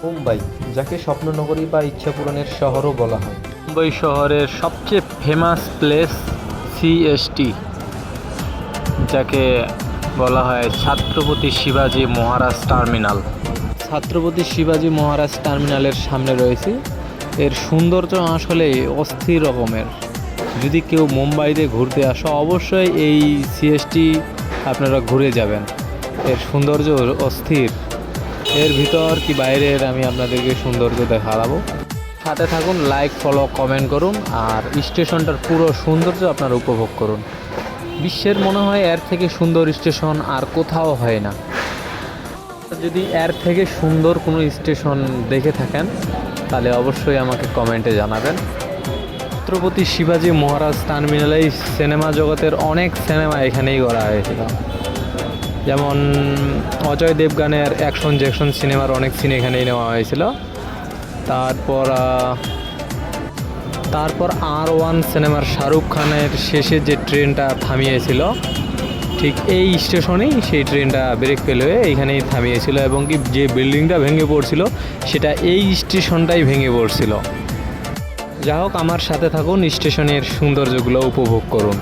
মুম্বাই, যাকে স্বপ্ননগরী বা ইচ্ছা পূরণের শহরও বলা হয়। মুম্বাই শহরের সবচেয়ে ফেমাস প্লেস সিএসটি, যাকে বলা হয় ছত্রপতি শিবাজি মহারাজ টার্মিনাল। ছত্রপতি শিবাজি মহারাজ টার্মিনালের সামনে রয়েছে। এর সৌন্দর্য আসলে অস্থির রকমের। যদি কেউ মুম্বাইতে ঘুরতে আসো, অবশ্যই এই সিএসটি আপনারা ঘুরে যাবেন। এর সৌন্দর্য অস্থির। এর ভিতর কি বাইরের আমি আপনাদেরকে সৌন্দর্য দেখাবো। সাথে থাকুন, লাইক, ফলো, কমেন্ট করুন, আর স্টেশনটার পুরো সৌন্দর্য আপনারা উপভোগ করুন। বিশ্বের মনে হয় এর থেকে সুন্দর স্টেশন আর কোথাও হয় না। যদি এর থেকে সুন্দর কোনো স্টেশন দেখে থাকেন তাহলে অবশ্যই আমাকে কমেন্টে জানাবেন। ছত্রপতি শিবাজি মহারাজ টার্মিনালে সিনেমা জগতের অনেক সিনেমা এখানেই করা হয়েছিল। যেমন অজয় দেবগানের অ্যাকশন জ্যাকশন সিনেমার অনেক সিন এখানেই নেওয়া হয়েছিল। তারপর R1 সিনেমার শাহরুখ খানের শেষে যে ট্রেনটা থামিয়েছিল, ঠিক এই স্টেশনেই সেই ট্রেনটা ব্রেক ফেল হয়ে এইখানেই থামিয়েছিল, এবং কি যে বিল্ডিংটা ভেঙে পড়ছিল সেটা এই স্টেশনটাই ভেঙে পড়ছিল। যা হোক, আমার সাথে থাকুন, স্টেশনের সৌন্দর্যগুলো উপভোগ করুন,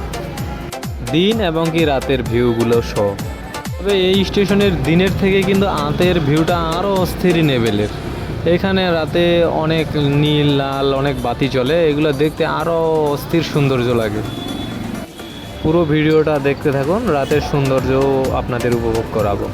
দিন এবং কি রাতের ভিউগুলো সহ। তবে এই স্টেশনের দিনের থেকে কিন্তু রাতের ভিউটা আরও অস্থির লেভেলের। এখানে রাতে অনেক নীল লাল অনেক বাতি চলে, এগুলো দেখতে আরও অস্থির সৌন্দর্য লাগে। পুরো ভিডিওটা দেখতে থাকুন, রাতের সৌন্দর্য আপনাদের উপভোগ করাবো।